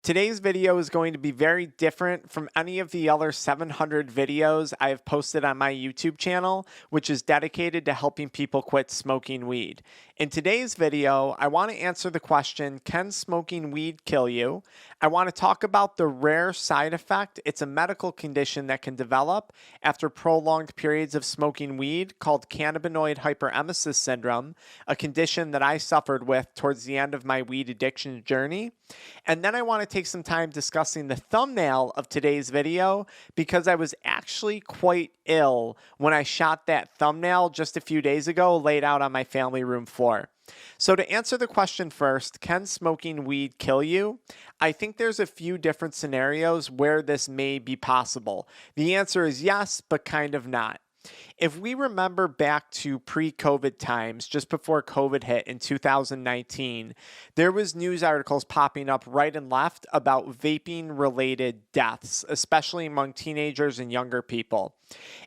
Today's video is going to be very different from any of the other 700 videos I have posted on my YouTube channel, which is dedicated to helping people quit smoking weed. In today's video, I want to answer the question, can smoking weed kill you? I want to talk about the rare side effect. It's a medical condition that can develop after prolonged periods of smoking weed called Cannabinoid Hyperemesis Syndrome, a condition that I suffered with towards the end of my weed addiction journey. And then I want to take some time discussing the thumbnail of today's video because I was actually quite ill when I shot that thumbnail just a few days ago laid out on my family room floor. So to answer the question first, can smoking weed kill you? I think there's a few different scenarios where this may be possible. The answer is yes, but kind of not. If we remember back to pre-COVID times, just before COVID hit in 2019, there was news articles popping up right and left about vaping-related deaths, especially among teenagers and younger people.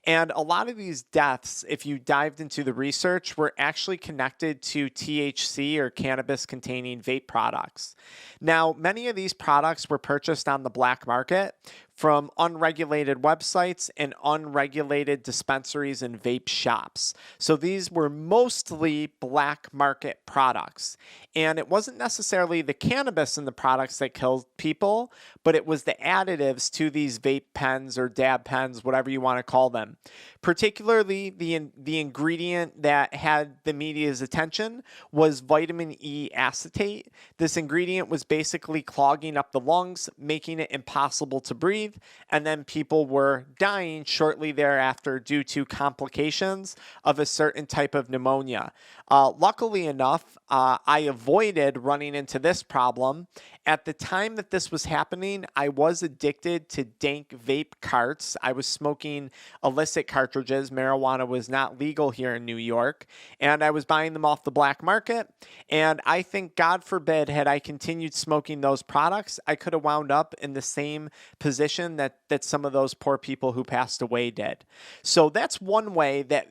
And a lot of these deaths, if you dived into the research, were actually connected to THC or cannabis-containing vape products. Now, many of these products were purchased on the black market from unregulated websites and unregulated dispensaries and vape shops. So these were mostly black market products. And it wasn't necessarily the cannabis in the products that killed people, but it was the additives to these vape pens or dab pens, whatever you want to call them. Particularly the ingredient that had the media's attention was vitamin E acetate. This ingredient was basically clogging up the lungs, making it impossible to breathe, and then people were dying shortly thereafter due to complications of a certain type of pneumonia. Luckily enough, I avoided running into this problem. At the time that this was happening, I was addicted to dank vape carts. I was smoking illicit cartridges. Marijuana was not legal here in New York, and I was buying them off the black market. And I think, God forbid, had I continued smoking those products, I could have wound up in the same position that some of those poor people who passed away did. So that's one way that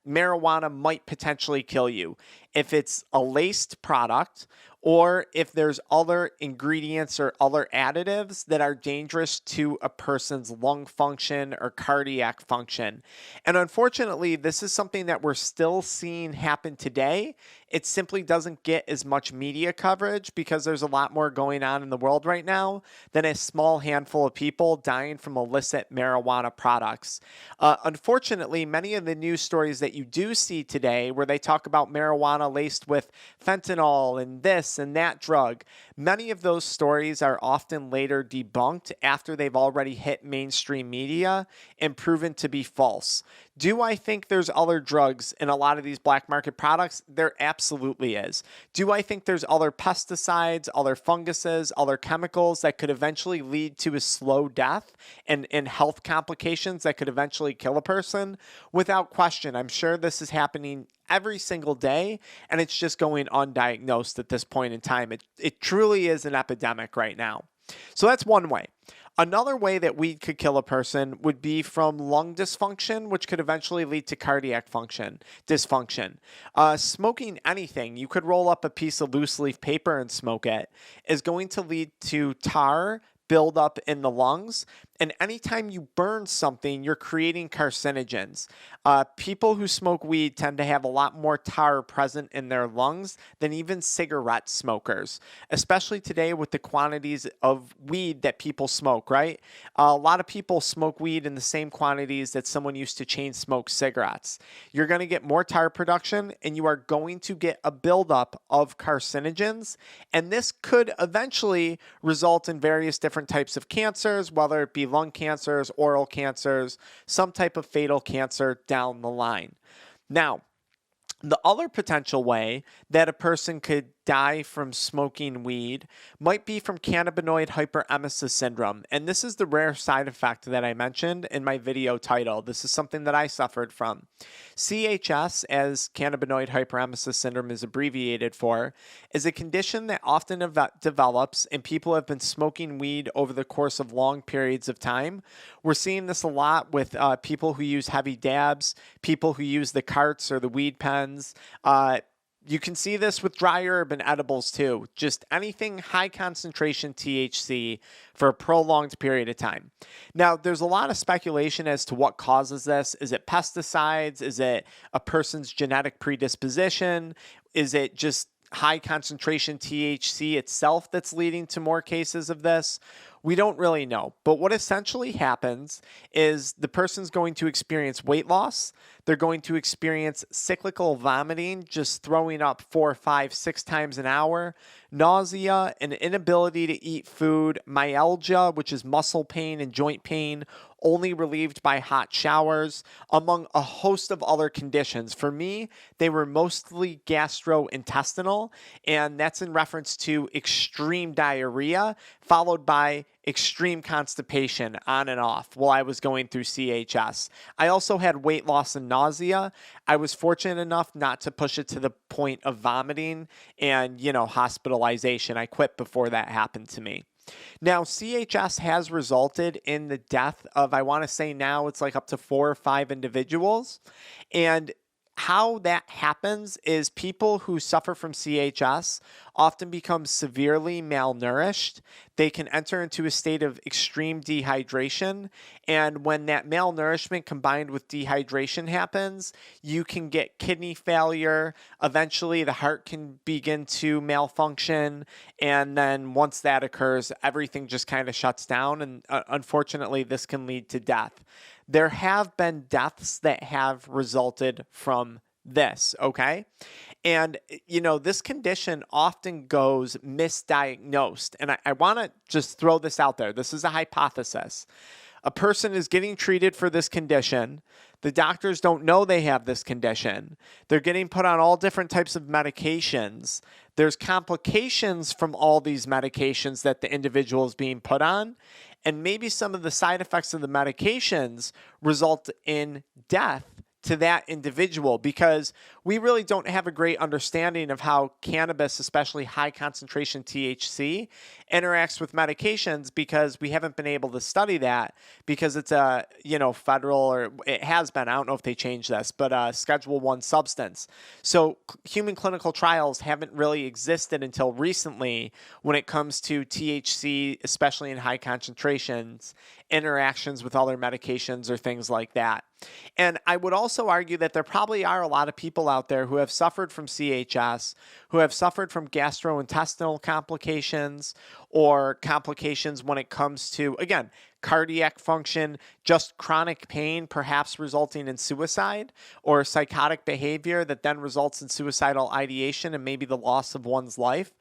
marijuana might potentially kill you. If it's a laced product, or if there's other ingredients or other additives that are dangerous to a person's lung function or cardiac function. And unfortunately, this is something that we're still seeing happen today. It simply doesn't get as much media coverage because there's a lot more going on in the world right now than a small handful of people dying from illicit marijuana products. Unfortunately, many of the news stories that you do see today where they talk about marijuana laced with fentanyl and this and that drug, many of those stories are often later debunked after they've already hit mainstream media and proven to be false. Do I think there's other drugs in a lot of these black market products? There absolutely is. Do I think there's other pesticides, other funguses, other chemicals that could eventually lead to a slow death and health complications that could eventually kill a person? Without question. I'm sure this is happening every single day, and it's just going undiagnosed at this point in time. It truly is an epidemic right now. So that's one way. Another way that weed could kill a person would be from lung dysfunction, which could eventually lead to cardiac dysfunction. Smoking anything, you could roll up a piece of loose leaf paper and smoke it, is going to lead to tar build up in the lungs. And anytime you burn something, you're creating carcinogens. People who smoke weed tend to have a lot more tar present in their lungs than even cigarette smokers, especially today with the quantities of weed that people smoke, right? A lot of people smoke weed in the same quantities that someone used to chain smoke cigarettes. You're going to get more tar production, and you are going to get a buildup of carcinogens. And this could eventually result in various different types of cancers, whether it be lung cancers, oral cancers, some type of fatal cancer down the line. Now, the other potential way that a person could die from smoking weed might be from cannabinoid hyperemesis syndrome. And this is the rare side effect that I mentioned in my video title. This is something that I suffered from. CHS, as cannabinoid hyperemesis syndrome is abbreviated for, is a condition that often develops in people who have been smoking weed over the course of long periods of time. We're seeing this a lot with people who use heavy dabs, people who use the carts or the weed pens, you can see this with dry herb and edibles too. Just anything high concentration THC for a prolonged period of time. Now, there's a lot of speculation as to what causes this. Is it pesticides? Is it a person's genetic predisposition? Is it just high concentration THC itself that's leading to more cases of this? We don't really know. But what essentially happens is the person's going to experience weight loss. They're going to experience cyclical vomiting, just throwing up 4, 5, 6 times an hour, nausea, an inability to eat food, myalgia, which is muscle pain and joint pain, only relieved by hot showers, among a host of other conditions. For me, they were mostly gastrointestinal, and that's in reference to extreme diarrhea, followed by extreme constipation on and off while I was going through CHS. I also had weight loss and nausea. I was fortunate enough not to push it to the point of vomiting and, hospitalization. I quit before that happened to me. Now, CHS has resulted in the death of, I want to say now it's like up to 4 or 5 individuals. And how that happens is people who suffer from CHS often become severely malnourished. They can enter into a state of extreme dehydration. And when that malnourishment combined with dehydration happens, you can get kidney failure. Eventually, the heart can begin to malfunction. And then once that occurs, everything just kind of shuts down. And unfortunately, this can lead to death. There have been deaths that have resulted from this, okay? And, this condition often goes misdiagnosed. And I want to just throw this out there. This is a hypothesis. A person is getting treated for this condition. The doctors don't know they have this condition. They're getting put on all different types of medications. There's complications from all these medications that the individual is being put on. And maybe some of the side effects of the medications result in death to that individual, because we really don't have a great understanding of how cannabis, especially high concentration THC, interacts with medications, because we haven't been able to study that, because it's a, federal, or it has been, I don't know if they changed this, but a Schedule 1 substance. So human clinical trials haven't really existed until recently when it comes to THC, especially in high concentrations, interactions with other medications or things like that. And I would also argue that there probably are a lot of people out there who have suffered from CHS, who have suffered from gastrointestinal complications or complications when it comes to, again, cardiac function, just chronic pain, perhaps resulting in suicide or psychotic behavior that then results in suicidal ideation and maybe the loss of one's life.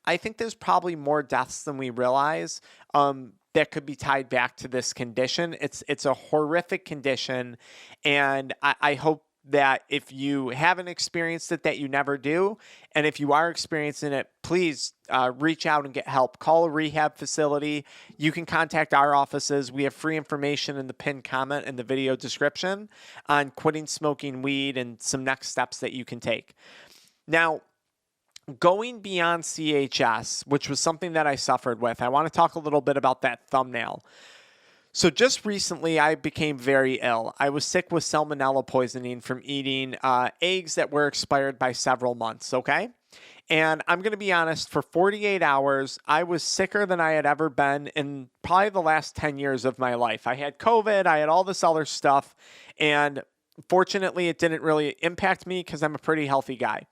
I think there's probably more deaths than we realize that could be tied back to this condition. It's a horrific condition, and I hope that if you haven't experienced it, that you never do. And if you are experiencing it, please reach out and get help. Call a rehab facility. You can contact our offices. We have free information in the pinned comment in the video description on quitting smoking weed and some next steps that you can take. Now, going beyond CHS, which was something that I suffered with, I want to talk a little bit about that thumbnail. So just recently, I became very ill. I was sick with salmonella poisoning from eating eggs that were expired by several months, okay? And I'm going to be honest, for 48 hours, I was sicker than I had ever been in probably the last 10 years of my life. I had COVID, I had all this other stuff, and fortunately, it didn't really impact me because I'm a pretty healthy guy.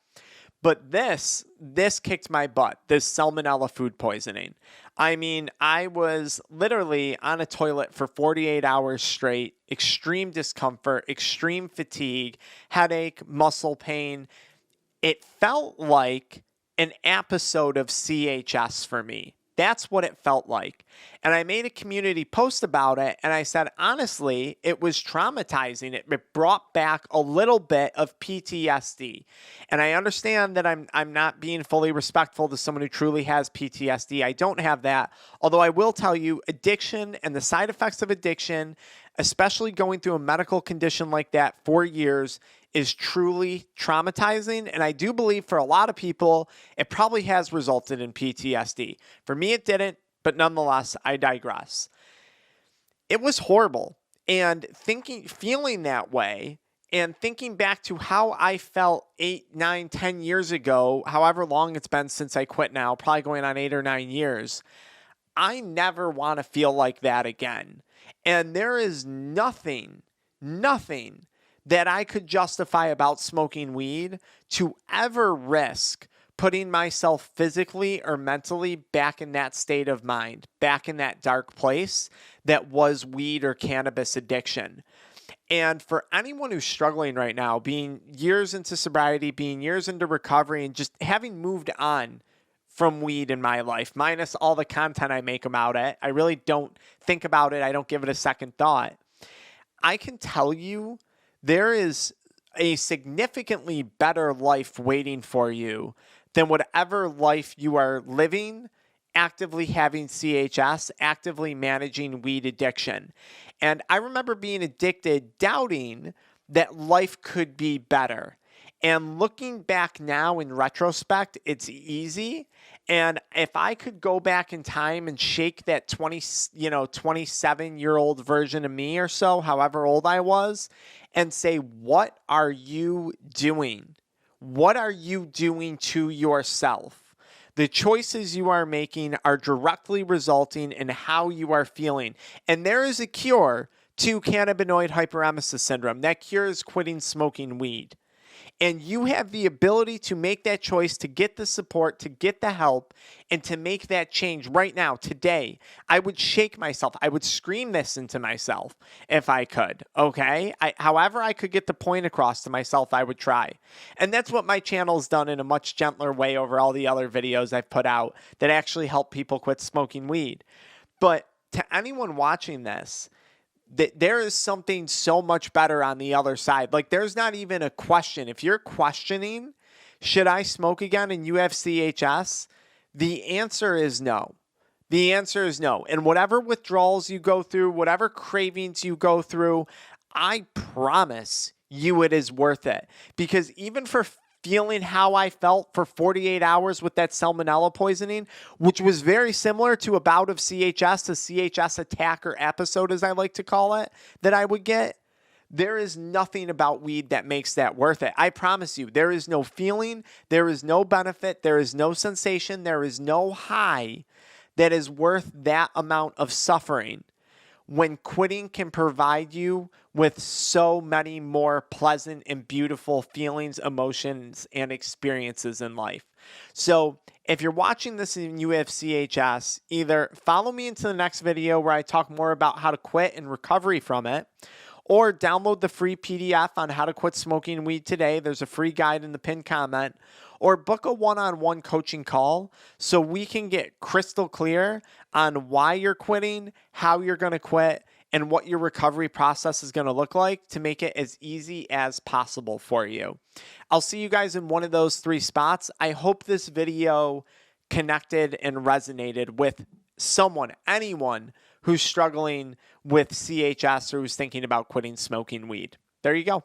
But this kicked my butt, this salmonella food poisoning. I mean, I was literally on a toilet for 48 hours straight, extreme discomfort, extreme fatigue, headache, muscle pain. It felt like an episode of CHS for me. That's what it felt like. And I made a community post about it, and I said, honestly, it was traumatizing. It brought back a little bit of PTSD. And I understand that I'm not being fully respectful to someone who truly has PTSD. I don't have that. Although I will tell you, addiction and the side effects of addiction, especially going through a medical condition like that for years, is truly traumatizing. And I do believe for a lot of people, it probably has resulted in PTSD. For me, it didn't, but nonetheless, I digress. It was horrible. And feeling that way And thinking back to how I felt 8, 9, 10 years ago, however long it's been since I quit now, probably going on 8 or 9 years, I never want to feel like that again. And there is nothing that I could justify about smoking weed to ever risk putting myself physically or mentally back in that state of mind, back in that dark place that was weed or cannabis addiction. And for anyone who's struggling right now, being years into sobriety, being years into recovery, and just having moved on from weed in my life, minus all the content I make about it, I really don't think about it. I don't give it a second thought. I can tell you there is a significantly better life waiting for you than whatever life you are living, actively having CHS, actively managing weed addiction. And I remember being addicted, doubting that life could be better. And looking back now in retrospect, it's easy. And if I could go back in time and shake that 27-year-old version of me or so, however old I was, and say, what are you doing? What are you doing to yourself? The choices you are making are directly resulting in how you are feeling. And there is a cure to cannabinoid hyperemesis syndrome. That cure is quitting smoking weed. And you have the ability to make that choice, to get the support, to get the help, and to make that change right now, today. I would shake myself. I would scream this into myself if I could, okay? However I could get the point across to myself, I would try. And that's what my channel's done in a much gentler way over all the other videos I've put out that actually help people quit smoking weed. But to anyone watching this, that there is something so much better on the other side. Like, there's not even a question. If you're questioning, should I smoke again and you have CHS? The answer is no. The answer is no. And whatever withdrawals you go through, whatever cravings you go through, I promise you it is worth it. Because even for feeling how I felt for 48 hours with that salmonella poisoning, which was very similar to a bout of CHS, a CHS attack or episode, as I like to call it, that I would get. There is nothing about weed that makes that worth it. I promise you, there is no feeling, there is no benefit, there is no sensation, there is no high that is worth that amount of suffering when quitting can provide you with so many more pleasant and beautiful feelings, emotions, and experiences in life. So if you're watching this and you have CHS, either follow me into the next video where I talk more about how to quit and recovery from it, or download the free PDF on how to quit smoking weed today. There's a free guide in the pinned comment. Or book a one-on-one coaching call so we can get crystal clear on why you're quitting, how you're going to quit, and what your recovery process is going to look like to make it as easy as possible for you. I'll see you guys in one of those 3 spots. I hope this video connected and resonated with someone, anyone who's struggling with CHS or who's thinking about quitting smoking weed. There you go.